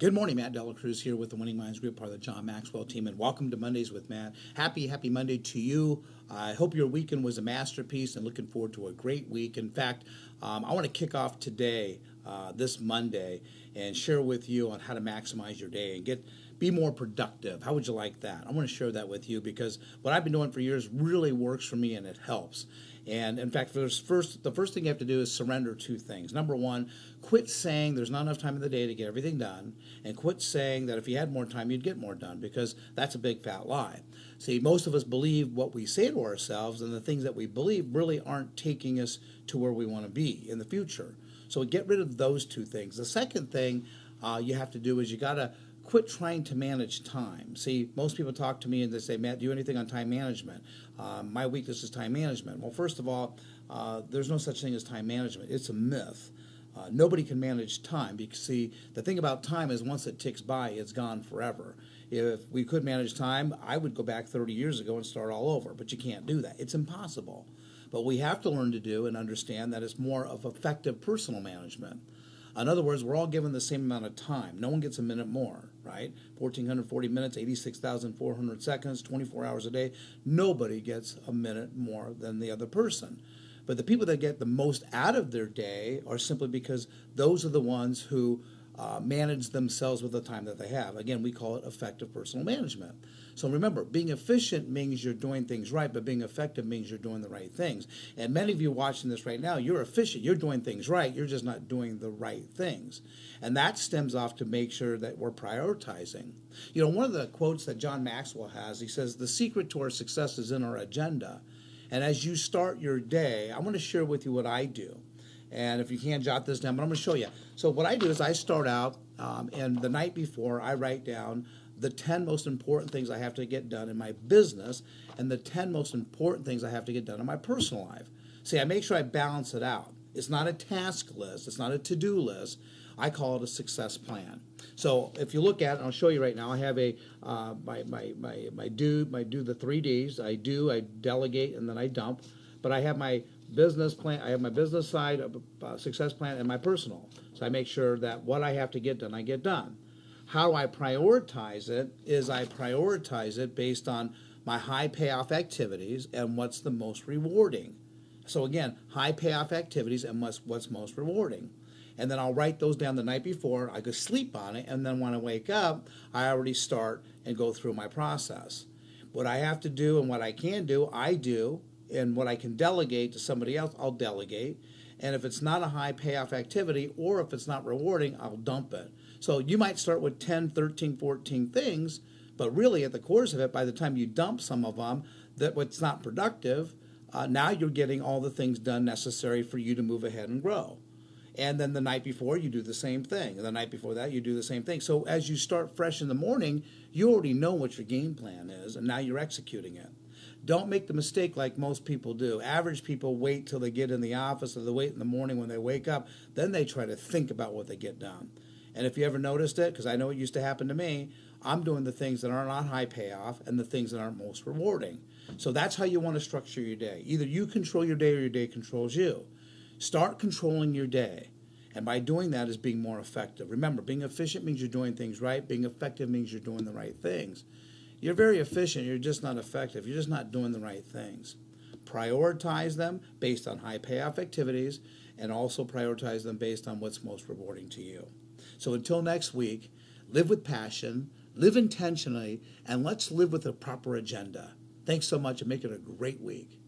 Good morning, Matt Dela Cruz here with the Winning Minds Group, part of the John Maxwell team, and welcome to Mondays with Matt. Happy Monday to you. I hope your weekend was a masterpiece and looking forward to a great week. In fact, I want to kick off today, this Monday, and share with you on how to maximize your day and be more productive. How would you like that? I want to share that with you because what I've been doing for years really works for me and it helps. And in fact, the first thing you have to do is surrender two things. Number one, quit saying there's not enough time in the day to get everything done, and quit saying that if you had more time, you'd get more done, because that's a big fat lie. See, most of us believe what we say to ourselves, and the things that we believe really aren't taking us to where we want to be in the future. So get rid of those two things. The second thing you have to do is you got to quit trying to manage time. See, most people talk to me and they say, Matt, do you have anything on time management? My weakness is time management. Well, first of all, there's no such thing as time management. It's a myth. Nobody can manage time because, see, the thing about time is once it ticks by, it's gone forever. If we could manage time, I would go back 30 years ago and start all over, but you can't do that. It's impossible. But we have to learn to do and understand that it's more of effective personal management. In other words, we're all given the same amount of time. No one gets a minute more, right? 1,440 minutes, 86,400 seconds, 24 hours a day. Nobody gets a minute more than the other person. But the people that get the most out of their day are simply because those are the ones who manage themselves with the time that they have. Again, we call it effective personal management. So remember, being efficient means you're doing things right, but being effective means you're doing the right things. And many of you watching this right now, you're efficient. You're doing things right. You're just not doing the right things. And that stems off to make sure that we're prioritizing. You know, one of the quotes that John Maxwell has, he says, the secret to our success is in our agenda. And as you start your day, I want to share with you what I do. And if you can't jot this down, but I'm going to show you. So what I do is I start out, and the night before I write down the 10 most important things I have to get done in my business and the 10 most important things I have to get done in my personal life. See, I make sure I balance it out. It's not a task list. It's not a to-do list. I call it a success plan. So if you look at it, I'll show you right now. I have a my do the 3 Ds. I delegate, and then I dump. But I have my business plan. I have my business side, success plan, and my personal. So I make sure that what I have to get done, I get done. How I prioritize it is I prioritize it based on my high payoff activities and what's the most rewarding. So again, high payoff activities and what's most rewarding. And then I'll write those down the night before. I go sleep on it, and then when I wake up, I already start and go through my process. What I have to do and what I can do, I do, and what I can delegate to somebody else, I'll delegate. And if it's not a high payoff activity or if it's not rewarding, I'll dump it. So you might start with 10, 13, 14 things, but really at the course of it, by the time you dump some of them, that what's not productive, now you're getting all the things done necessary for you to move ahead and grow. And then the night before, you do the same thing. And the night before that, you do the same thing. So as you start fresh in the morning, you already know what your game plan is, and now you're executing it. Don't make the mistake like most people do. Average people wait till they get in the office, or they wait in the morning when they wake up. Then they try to think about what they get done. And if you ever noticed it, because I know it used to happen to me, I'm doing the things that are not high payoff and the things that aren't most rewarding. So that's how you want to structure your day. Either you control your day or your day controls you. Start controlling your day. And by doing that is being more effective. Remember, being efficient means you're doing things right. Being effective means you're doing the right things. You're very efficient. You're just not effective. You're just not doing the right things. Prioritize them based on high payoff activities, and also prioritize them based on what's most rewarding to you. So until next week, live with passion, live intentionally, and let's live with a proper agenda. Thanks so much, and make it a great week.